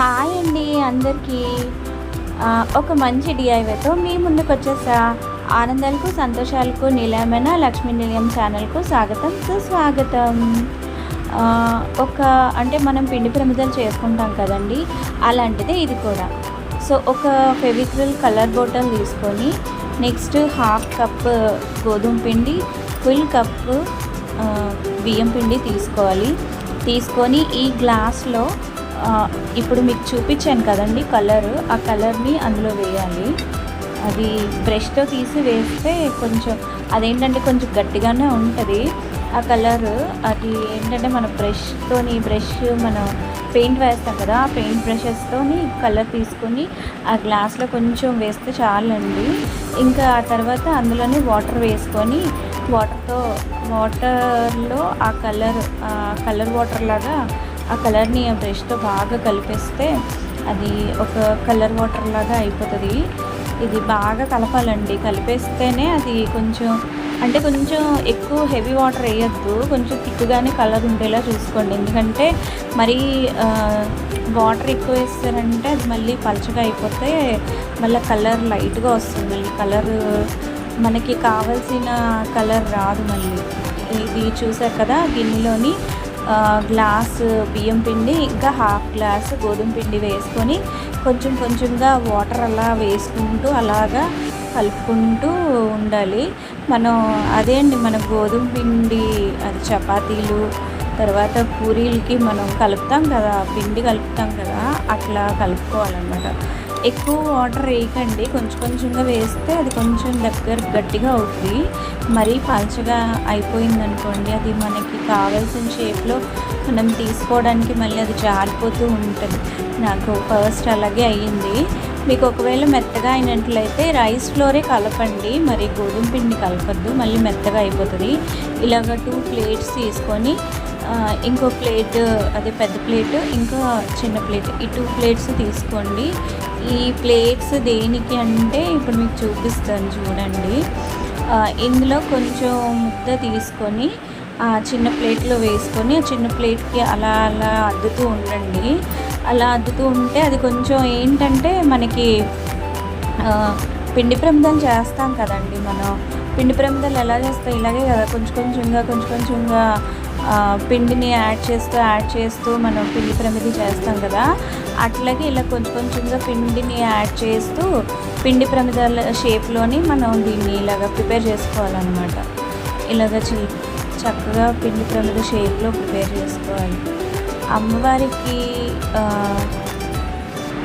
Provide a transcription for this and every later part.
Hi అండి అందరికీ. ఒక మంచి డిఐవైతో మీ ముందుకు వచ్చేసా. ఆనందాలకు సంతోషాలకు నిలయమైన లక్ష్మీ నిలయం ఛానల్కు స్వాగతం సుస్వాగతం. ఒక అంటే మనం పిండి ప్రమిదలు చేసుకుంటాం కదండి, అలాంటిదే ఇది కూడా. సో ఒక ఫెవిక్రిల్ కలర్ బాటిల్ తీసుకొని నెక్స్ట్ హాఫ్ కప్ గోధుమ పిండి, ఫుల్ కప్ బియ్యం పిండి తీసుకొని ఈ గ్లాస్లో ఇప్పుడు మీకు చూపించాను కదండి కలరు, ఆ కలర్ని అందులో వేయాలి. అది బ్రష్తో తీసి వేస్తే కొంచెం అదేంటంటే కొంచెం గట్టిగానే ఉంటుంది ఆ కలరు. అది ఏంటంటే మన బ్రష్ మనం పెయింట్ వేస్తాం కదా, ఆ పెయింట్ బ్రషెస్తోని కలర్ తీసుకొని ఆ గ్లాస్లో కొంచెం వేస్తే చాలండి. ఇంకా ఆ తర్వాత అందులోనే వాటర్ వేసుకొని వాటర్లో ఆ కలర్ వాటర్ లాగా ఆ కలర్ని ఆ బ్రష్తో బాగా కలిపేస్తే అది ఒక కలర్ వాటర్ లాగా అయిపోతుంది. ఇది బాగా కలపాలండి, కలిపేస్తేనే అది కొంచెం ఎక్కువ హెవీ వాటర్ వేయద్దు, కొంచెం థిక్గానే కలర్ ఉండేలా చూసుకోండి. ఎందుకంటే మరీ వాటర్ ఎక్కువ వేస్తారంటే అది మళ్ళీ పలచగా అయిపోతే మళ్ళీ కలర్ లైట్గా వస్తుంది, మళ్ళీ కలర్ మనకి కావాల్సిన కలర్ రాదు. మళ్ళీ ఇది చూసారు కదా, గిన్నెలోని గ్లాసు బియ్యం పిండి ఇంకా హాఫ్ గ్లాసు గోధుమ పిండి వేసుకొని కొంచెంగా వాటర్ అలా వేసుకుంటూ అలాగా కలుపుకుంటూ ఉండాలి. అదే అండి మన గోధుమ పిండి అది చపాతీలు తర్వాత పూరీలకి మనం పిండి కలుపుతాం కదా, అట్లా కలుపుకోవాలన్నమాట. ఎక్కువ వాటర్ వేయకండి, కొంచెంగా వేస్తే అది కొంచెం గట్టిగా అవుతుంది. మరీ పల్చగా అయిపోయిందనుకోండి అది మనకి కావాల్సిన షేప్లో మనం తీసుకోవడానికి మళ్ళీ అది జారిపోతూ ఉంటుంది. నాకు ఫస్ట్ అలాగే అయ్యింది. మీకు ఒకవేళ మెత్తగా అయినట్లయితే రైస్ ఫ్లోరే కలపండి, మరి గోధుమ పిండి కలపద్దు, మళ్ళీ మెత్తగా అయిపోతుంది. ఇలాగ 2 ప్లేట్స్ తీసుకొని ఇంకో ప్లేట్, అదే పెద్ద ప్లేట్ ఇంకా చిన్న ప్లేట్, ఈ 2 ప్లేట్స్ తీసుకోండి. ఈ ప్లేట్స్ దేనికి అంటే ఇప్పుడు మీకు చూపిస్తాను చూడండి. ఇందులో కొంచెం ముద్ద తీసుకొని ఆ చిన్న ప్లేట్లో వేసుకొని ఆ చిన్న ప్లేట్కి అలా అద్దుతూ ఉండండి. అలా అద్దుతూ ఉంటే అది కొంచెం ఏంటంటే మనకి పిండి ప్రమిదలు చేస్తాం కదండి, మనం పిండి ప్రమిదలు ఎలా చేస్తాం ఇలాగే కదా, కొంచెంగా పిండిని యాడ్ చేస్తూ మనం పిండి ప్రమిద చేస్తాం కదా, అట్లాగే ఇలా కొంచెంగా పిండిని యాడ్ చేస్తూ పిండి ప్రమిదల షేప్లోని మనం దీన్ని ఇలాగ ప్రిపేర్ చేసుకోవాలన్నమాట. ఇలాగ చక్కగా పిండి ప్రమిద షేప్లో ప్రిపేర్ చేసుకోవాలి. అమ్మవారికి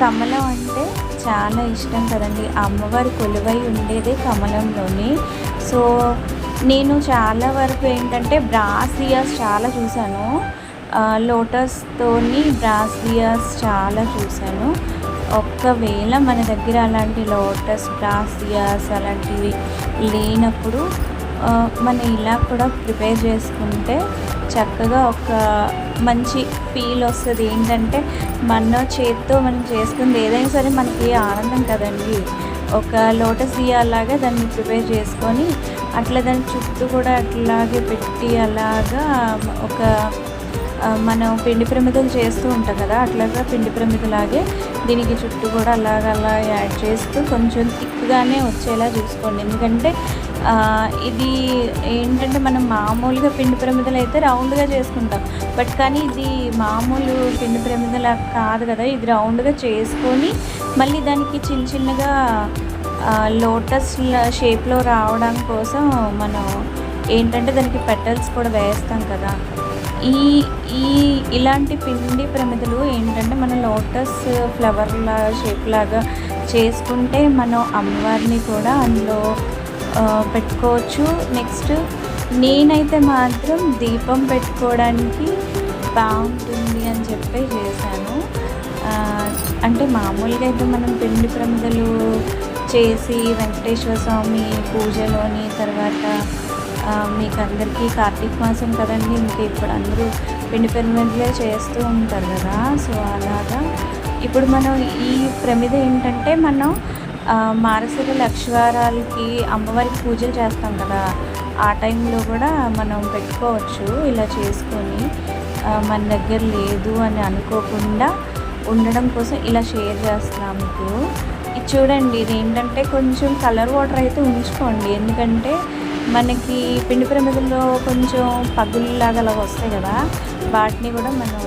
కమలం అంటే చాలా ఇష్టం కదండి, అమ్మవారి కొలువై ఉండేదే కమలంలోని. సో నేను చాలా వరకు ఏంటంటే బ్రాసియాస్ చాలా చూశాను, లోటస్తోని బ్రాసియాస్ చాలా చూశాను. ఒక్కవేళ మన దగ్గర అలాంటి లోటస్ బ్రాసియాస్ అలాంటివి లేనప్పుడు మనం ఇలా కూడా ప్రిపేర్ చేసుకుంటే చక్కగా ఒక మంచి ఫీల్ వస్తుంది. ఏంటంటే మన చేతితో మనం చేసుకుంది ఏదైనా సరే మనకి ఆనందం కదండి. ఒక లోటస్ దియాలాగా దాన్ని ప్రిపేర్ చేసుకొని అట్లా దాని చుట్టూ కూడా అట్లాగే పెట్టి అలాగా ఒక మనం పిండి ప్రమిదలు చేస్తూ ఉంటాం కదా, అట్లాగా పిండి ప్రమిదలాగే దీనికి చుట్టూ కూడా అలా యాడ్ చేస్తూ కొంచెం థిక్గానే వచ్చేలా చూసుకోండి. ఎందుకంటే ఇది ఏంటంటే మనం మామూలుగా పిండి ప్రమిదలు అయితే రౌండ్గా చేసుకుంటాం, కానీ ఇది మామూలు పిండి ప్రమిదలా కాదు కదా, ఇది రౌండ్గా చేసుకొని మళ్ళీ దానికి చిన్నగా లోటస్ షేప్లో రావడం కోసం మనం ఏంటంటే దానికి పెటల్స్ కూడా వేస్తాం కదా. ఇలాంటి పిండి ప్రమిదలు ఏంటంటే మనం లోటస్ ఫ్లవర్ షేప్ లాగా చేసుకుంటే మనం అమ్మవారిని కూడా అందులో పెట్టుకోవచ్చు. నెక్స్ట్ నేనైతే మాత్రం దీపం పెట్టుకోవడానికి బాగుంటుంది అని చెప్పి చేశాను. అంటే మామూలుగా అయితే మనం పిండి ప్రమిదలు చేసి వెంకటేశ్వర స్వామి పూజలోని తర్వాత మీకు అందరికీ కార్తీక మాసం కదండి, ఇంకా ఇప్పుడు అందరూ పిండి ప్రమిదలే చేస్తూ ఉంటారు కదా. సో అలాగా ఇప్పుడు మనం ఈ ప్రమిద ఏంటంటే మనం మారసిక లక్షవారాలకి అమ్మవారికి పూజలు చేస్తాం కదా, ఆ టైంలో కూడా మనం పెట్టుకోవచ్చు ఇలా చేసుకొని. మన దగ్గర లేదు అని అనుకోకుండా ఉండడం కోసం ఇలా షేర్ చేస్తున్నాను మీకు. ఇది చూడండి, ఇది ఏంటంటే కొంచెం కలర్ వాటర్ అయితే ఉంచుకోండి, ఎందుకంటే మనకి పిండి ప్రమిదల్లో కొంచెం పగులులాగా అలా వస్తాయి కదా, వాటిని కూడా మనం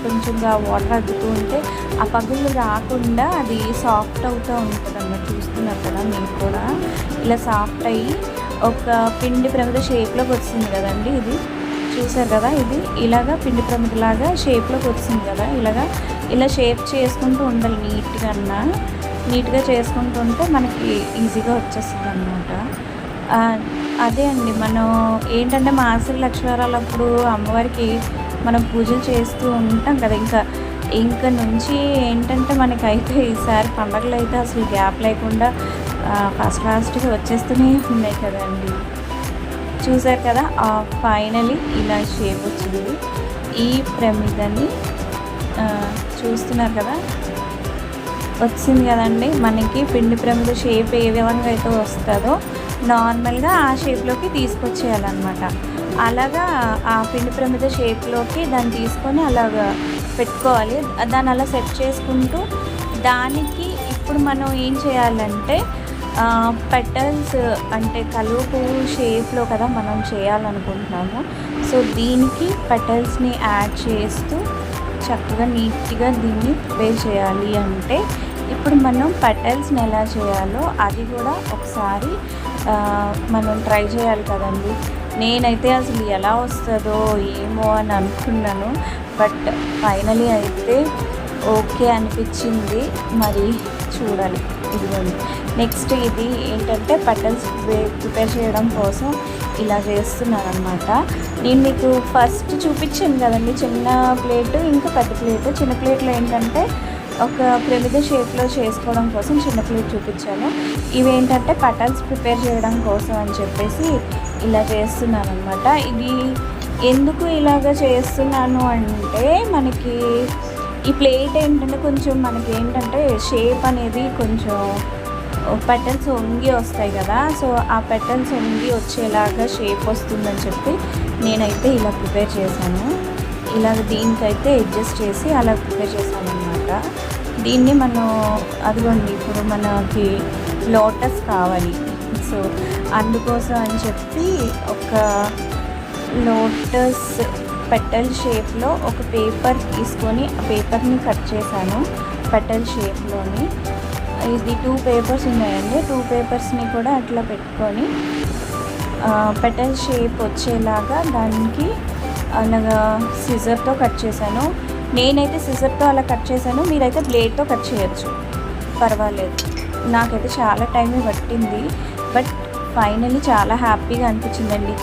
కొంచెంగా వాటర్ అద్దుతూ ఉంటే ఆ పగుళ్ళు రాకుండా అది సాఫ్ట్ అవుతూ ఉంటుంది అన్నమాట. చూస్తున్నారు కదా మీరు కూడా, ఇలా సాఫ్ట్ అయ్యి ఒక పిండి ప్రమిద షేప్లోకి వచ్చింది కదండి. ఇది చూసారు కదా, ఇది ఇలాగా పిండి ప్రమిదలాగా షేప్లోకి వచ్చింది కదా. ఇలా షేప్ చేసుకుంటూ ఉండాలి నీట్గా చేసుకుంటూ ఉంటే మనకి ఈజీగా వచ్చేస్తుంది అన్నమాట. అదే అండి, మనం ఏంటంటే మాసరి లక్షవారాలప్పుడు అమ్మవారికి మనం పూజలు చేస్తూ ఉంటాం కదా. ఇంకా నుంచి ఏంటంటే మనకైతే ఈసారి పండగలు అయితే అసలు గ్యాప్ లేకుండా ఫాస్ట్గా వచ్చేస్తూనే ఉన్నాయి కదండి. చూసారు కదా, ఫైనలీ ఇలా షేప్ వచ్చింది. ఈ ప్రమిదని చూస్తున్నారు కదా, వచ్చింది కదండి. మనకి పిండి ప్రమిద షేప్ ఏ విధంగా అయితే వస్తుందో నార్మల్గా ఆ షేప్లోకి తీసుకొచ్చేయాలన్నమాట. అలాగా ఆ పిండి ప్రమిద షేప్లోకి దాన్ని తీసుకొని అలాగా పెట్టుకోవాలి. దాన్ని అలా సెట్ చేసుకుంటూ దానికి ఇప్పుడు మనం ఏం చేయాలంటే పెటల్స్ అంటే కలువ పువ్వు షేప్లో కదా మనం చేయాలనుకుంటున్నాము. సో దీనికి పెటల్స్ని యాడ్ చేస్తూ చక్కగా నీట్గా దీన్ని ప్రిపేర్ చేయాలి. అంటే ఇప్పుడు మనం పెటల్స్ని ఎలా చేయాలో అది కూడా ఒకసారి మనం ట్రై చేయాలి కదండి. నేనైతే అసలు ఎలా వస్తుందో ఏమో అని అనుకున్నాను, బట్ ఫైనలీ అయితే ఓకే అనిపించింది. మరి చూడాలి. ఇదిగోండి, నెక్స్ట్ ఇది ఏంటంటే పెటల్స్ ప్రిపేర్ చేయడం కోసం ఇలా చేస్తున్నాను అనమాట. నేను మీకు ఫస్ట్ చూపించాను కదండి, చిన్న ప్లేట్ ఇంకా పెద్ద ప్లేట్. చిన్న ప్లేట్లో ఏంటంటే ఒక ప్రమిద షేప్లో చేసుకోవడం కోసం చిన్న ప్లేట్ చూపించాను. ఇవేంటంటే పెటల్స్ ప్రిపేర్ చేయడం కోసం అని చెప్పేసి ఇలా చేస్తున్నాను అనమాట. ఇది ఎందుకు ఇలాగ చేస్తున్నాను అంటే మనకి ఈ ప్లేట్ ఏంటంటే కొంచెం మనకి ఏంటంటే షేప్ అనేది కొంచెం పెటల్స్ వంగి వస్తాయి కదా. సో ఆ పెటల్స్ వంగి వచ్చేలాగా షేప్ వస్తుందని చెప్పి నేనైతే ఇలా ప్రిపేర్ చేశాను. ఇలా దీనికైతే అడ్జస్ట్ చేసి అలా ప్రిపేర్ చేశాను అనమాట. దీన్ని మనం అదిగోండి, ఇప్పుడు మనకి లోటస్ కావాలి. సో అందుకోసం అని చెప్పి ఒక లోటస్ పెటల్ షేప్లో ఒక పేపర్ తీసుకొని ఆ పేపర్ని కట్ చేశాను పెటల్ షేప్లోని. ఇది 2 పేపర్స్ ఉన్నాయండి. 2 పేపర్స్ని కూడా అట్లా పెట్టుకొని పెటల్ షేప్ వచ్చేలాగా దానికి అలాగా సిజర్తో కట్ చేశాను. నేనైతే సిజర్తో అలా కట్ చేశాను, మీరైతే బ్లేడ్తో కట్ చేయొచ్చు, పర్వాలేదు. నాకైతే చాలా టైం పట్టింది, బట్ ఫైనల్లీ చాలా హ్యాపీగా అనిపించిందండి.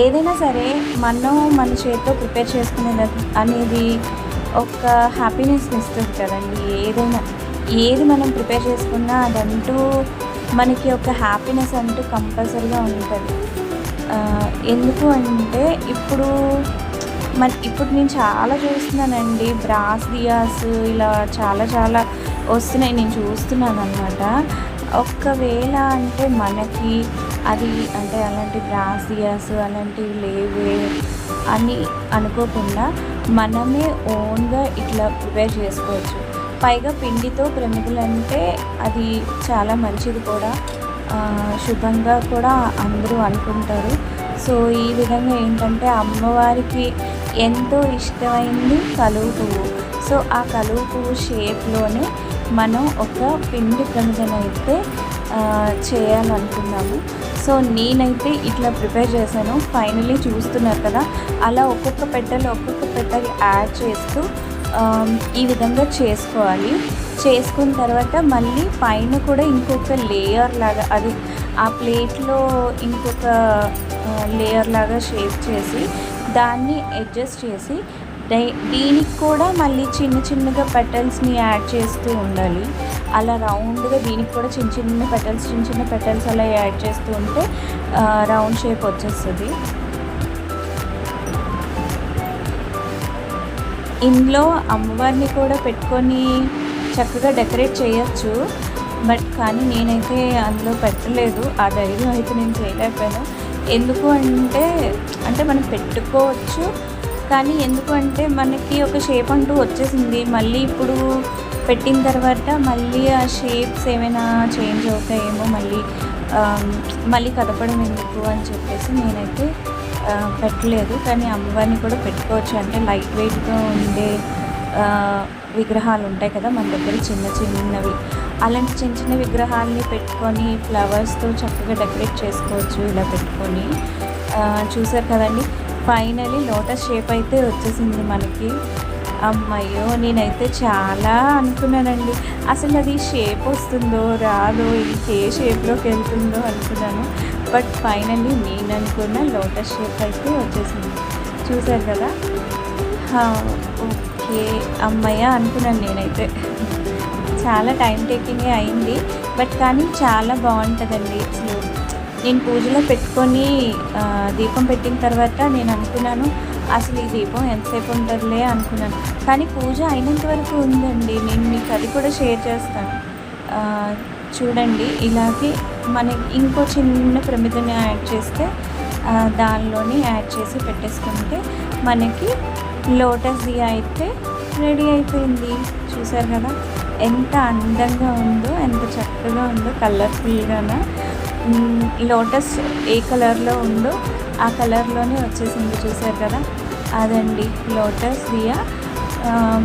ఏదైనా సరే మనం మన చేతితో ప్రిపేర్ చేసుకునేది అనేది ఒక హ్యాపీనెస్ని ఇస్తుంది కదండి. ఏది మనం ప్రిపేర్ చేసుకున్నా అదంటూ మనకి ఒక హ్యాపీనెస్ అంటూ కంపల్సరీగా ఉంటుంది. ఎందుకు అంటే ఇప్పుడు నేను చాలా చూస్తున్నానండి, బ్రాస్ దియాస్ ఇలా చాలా వస్తున్నాయి, నేను చూస్తున్నాను అనమాట. ఒకవేళ అంటే మనకి అది అంటే అలాంటి బ్రాస్ దియాస్ అలాంటివి లేవే అని అనుకోకుండా మనమే ఓన్గా ఇట్లా ప్రిపేర్ చేసుకోవచ్చు. పైగా పిండితో ప్రమిదలు అంటే అది చాలా మంచిది కూడా, శుభంగా కూడా అందరూ అనుకుంటారు. సో ఈ విధంగా ఏంటంటే అమ్మవారికి ఎంతో ఇష్టమైంది కలువ పువ్వు. సో ఆ కలువ పువ్వు షేప్లోనే మనం ఒక పిండి ప్రమిదనైతే చేయాలనుకున్నాము. సో నేనైతే ఇట్లా ప్రిపేర్ చేశాను. ఫైనలీ చూస్తున్నారు కదా, అలా ఒక్కొక్క పెట్టెలు యాడ్ చేస్తూ ఈ విధంగా చేసుకోవాలి. చేసుకున్న తర్వాత మళ్ళీ పైన కూడా ఇంకొక లేయర్ లాగా అది ఆ ప్లేట్లో ఇంకొక లేయర్ లాగా షేప్ చేసి దాన్ని అడ్జస్ట్ చేసి దీనికి కూడా మళ్ళీ చిన్నగా పెటల్స్ని యాడ్ చేస్తూ ఉండాలి. అలా రౌండ్గా దీనికి కూడా చిన్న పెటల్స్ అలా యాడ్ చేస్తూ ఉంటే రౌండ్ షేప్ వచ్చేస్తుంది. ఇందులో అమ్మవారిని కూడా పెట్టుకొని చక్కగా డెకరేట్ చేయొచ్చు, బట్ కానీ నేనైతే అందులో పెట్టలేదు. ఆ ధైర్యం అయితే నేను చేయలేకపోయాను. ఎందుకు అంటే మనం పెట్టుకోవచ్చు, కానీ ఎందుకు అంటే మనకి ఒక షేప్ అంటూ వచ్చేసింది. మళ్ళీ ఇప్పుడు పెట్టిన తర్వాత మళ్ళీ ఆ షేప్స్ ఏమైనా చేంజ్ అవుతాయేమో, మళ్ళీ కదపడం ఎందుకు అని చెప్పేసి నేనైతే పెట్టలేదు. కానీ అమ్మవారిని కూడా పెట్టుకోవచ్చు, అంటే లైట్ వెయిట్గా ఉండే విగ్రహాలు ఉంటాయి కదా మన దగ్గర, చిన్న చిన్నవి. అలాంటి చిన్న చిన్న విగ్రహాలని పెట్టుకొని ఫ్లవర్స్తో చక్కగా డెకరేట్ చేసుకోవచ్చు ఇలా పెట్టుకొని. చూసారు కదండి, ఫైనలీ లోటస్ షేప్ అయితే వచ్చేసింది మనకి. అమ్మయ్యో, నేనైతే చాలా అనుకున్నానండి, అసలు అది షేప్ వస్తుందో రాదో, ఏ షేప్లోకి వెళ్తుందో అనుకున్నాను. బట్ ఫైనల్లీ నేను అనుకున్న లోటస్ షేప్ అయితే వచ్చేసింది. చూసారు కదా, ఓకే అమ్మయ్య అనుకున్నాను నేనైతే. చాలా టైం టేకింగే అయింది, బట్ కానీ చాలా బాగుంటుందండి. అసలు నేను పూజలో పెట్టుకొని దీపం పెట్టిన తర్వాత నేను అనుకున్నాను, అసలు ఈ దీపం ఎంతసేపు ఉంటుందిలే అనుకున్నాను. కానీ పూజ అయినంత వరకు ఉందండి. నేను మీకు అది కూడా షేర్ చేస్తాను. చూడండి, ఇలాగే మనకి ఇంకో చిన్న ప్రమిదని యాడ్ చేస్తే దానిలోని యాడ్ చేసి పెట్టేసుకుంటే మనకి లోటస్ దియా అయితే రెడీ అయిపోయింది. చూసారు కదా ఎంత అందంగా ఉందో, ఎంత చక్కగా ఉందో, కలర్ఫుల్గాన. లోటస్ ఏ కలర్లో ఉందో ఆ కలర్లోనే వచ్చేసింది. చూసారు కదా, అదండి లోటస్ దియా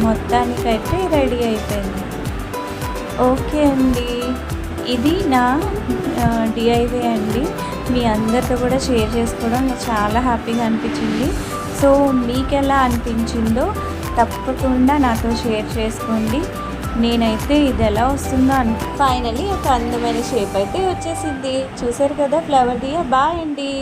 మొత్తానికైతే రెడీ అయిపోయింది. ఓకే అండి, ఇది నా డిఐవై అండి. మీ అందరితో కూడా షేర్ చేసుకోవడం నాకు చాలా హ్యాపీగా అనిపించింది. సో మీకు ఎలా అనిపించిందో తప్పకుండా నాతో షేర్ చేసుకోండి. నేనైతే ఇది ఎలా వస్తుందో ఫైనలీ ఒక అందమైన షేప్ అయితే వచ్చేసింది. చూసారు కదా ఫ్లవర్ దియా. బాయ్ అండి.